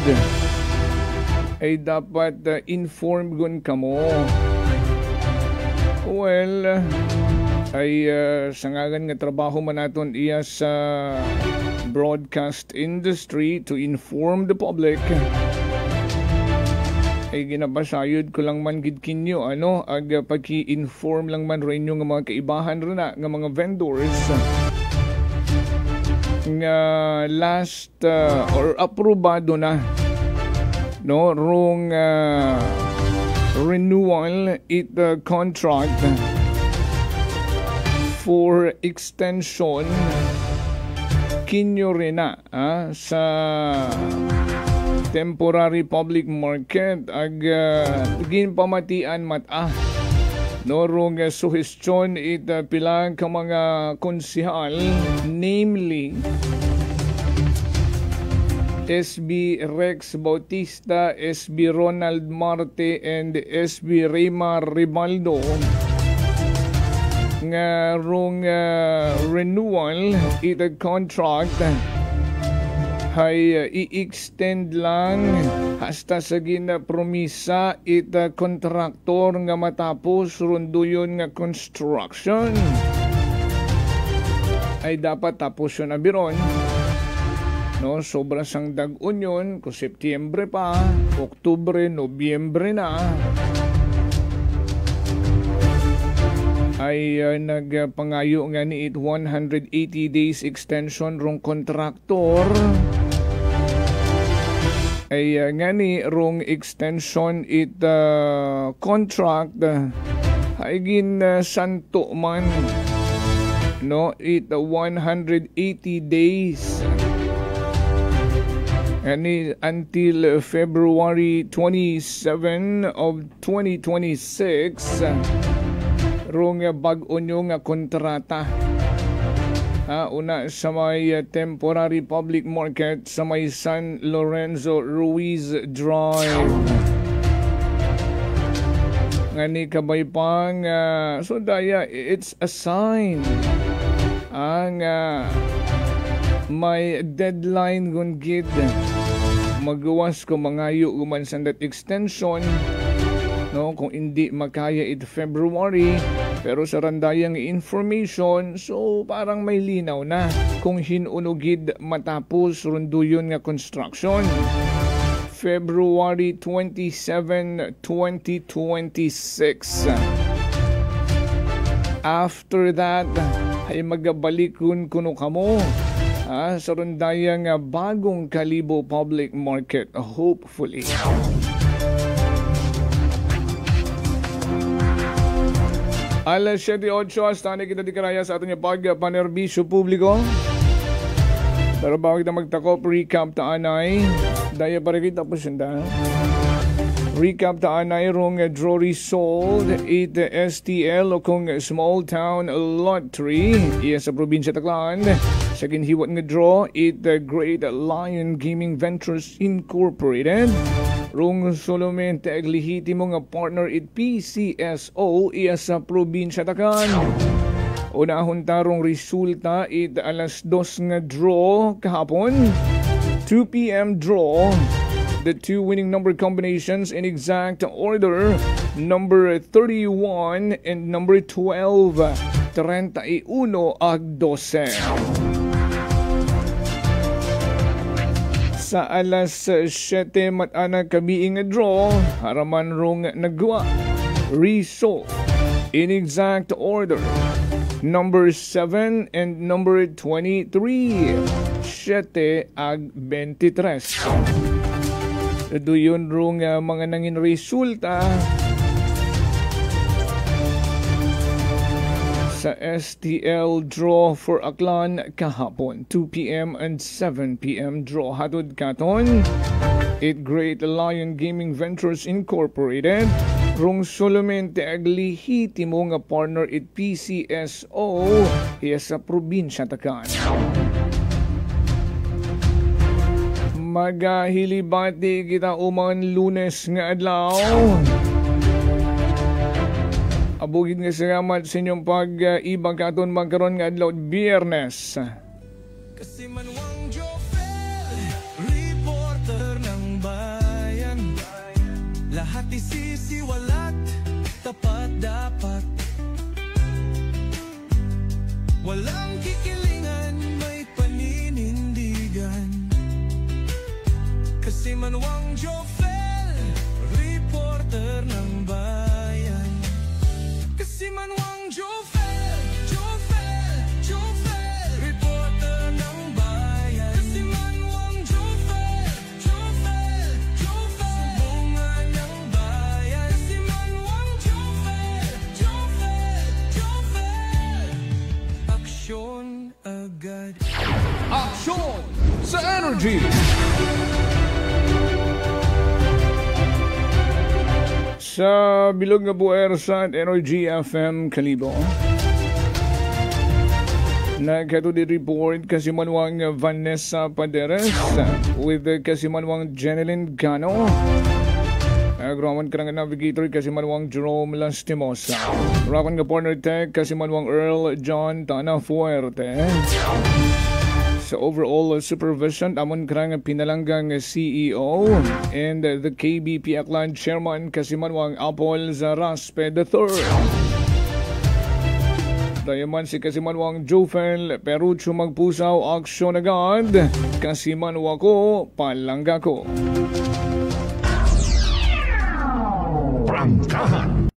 Ay dapat inform gun ka mo. Well, ay sangagan nga trabaho man naton iya sa broadcast industry to inform the public. Ay ginapasayod ko lang man gid kinyo ag paki-inform lang man rin yung mga kaibahan rin na ng mga vendors nga last or aprobado na rong renewal contract for extension kinyo rin na sa temporary public market ag ginpamatian mata rong suhestyon pilang ka mga konsihal, namely SB Rex Bautista, SB Ronald Marte, and SB Raymar Ribaldo nga rong renewal contract ay i-extend lang hasta sa ginapromisa kontraktor nga matapos runduyon nga construction ay dapat tapos yun abiron. Sobra sang dag-on yun, kung Setyembre pa, Oktubre, Nobyembre na, ay nagpangayo nga ni 180 days extension rong kontraktor. Ay nga ni rong extension contract ay gin santo man 180 days until February 27 of 2026 rong bag-o nyo nga kontrata. Una sa may temporary public market sa may San Lorenzo Ruiz Drive. Nga ni kabaypang so daya, it's a sign may deadline gun gid magawas ko mangayo guman sa that extension kung hindi makaya February, pero sa randayang information, so parang may linaw na kung hinunugid matapos runduyon nga construction. February 27, 2026. After that, ay magabalikun kuno kamo sa rundayang bagong Kalibo Public Market, hopefully. Alas 7:08, hasta kita dikaraya sa atin yung pagpanerbisyo publiko. Pero bago kita magtakop, recap taanay. Daya para kita po sinda. Recap taanay rong draw result 8 STL o kung small town lottery. Iya sa probinsya Tacloban. Sa ginhiwat nga draw 8 Great Lion Gaming Ventures Incorporated. Rong solamente aglihiti mo nga partner PCSO iya sa probinsya Takan. Unahon tarong resulta alas 2 nga draw kahapon. 2 p.m. draw. The two winning number combinations in exact order, number 31 and number 12, 31 ag 12. Sa alas 7 matana kabiing draw, haraman rong nagwa. Result in exact order, number 7 and number 23, 7 ag 23. Doon rong mga nangin resulta sa STL draw for Aklan kahapon, 2 p.m. and 7 p.m. draw. Hatod katon 8 Great Lion Gaming Ventures Incorporated rong solamente aglihiti mo nga partner PCSO iya sa probinsya Takan. Magahilibati kita uman Lunes nga adlaw. Abugid nga salamat sa inyong pag-ibang katon magkaroon nga adlaw Biyernes. Kasi Manuang Jofel, reporter ng bayan. Lahat isisiwalat, tapat dapat. Walang kikilingan, may paninindigan. Kasi Manuang Jofel, reporter ng bayan. Kasi Manuang Jofel, reporter ng bayan. Kasi Manuang Jofel, sumungan ng bayan. Kasi Manuang Jofel, aksyon agad. Aksyon sa Energy! Sa bilog nga buwersa at Energy FM Kalibo. Nagkatudi report kasi Manuang Vanessa Paderes with kasi Manuang Jeneline Gano. Agraman ka ng navigator kasi Manuang Jerome Lastimosa. Rapan nga partner tech kasi Manuang Earl John Tana Fuerte. Sa overall supervision, amon karang pinalanggang CEO and the KBP Aklan Chairman kasi Manuang Apol Zaraspe III. Dayaman si kasi Manuang Jofel Perucho magpusaw aksyon agad kasi Manuang ko palangga ko. Prangkahan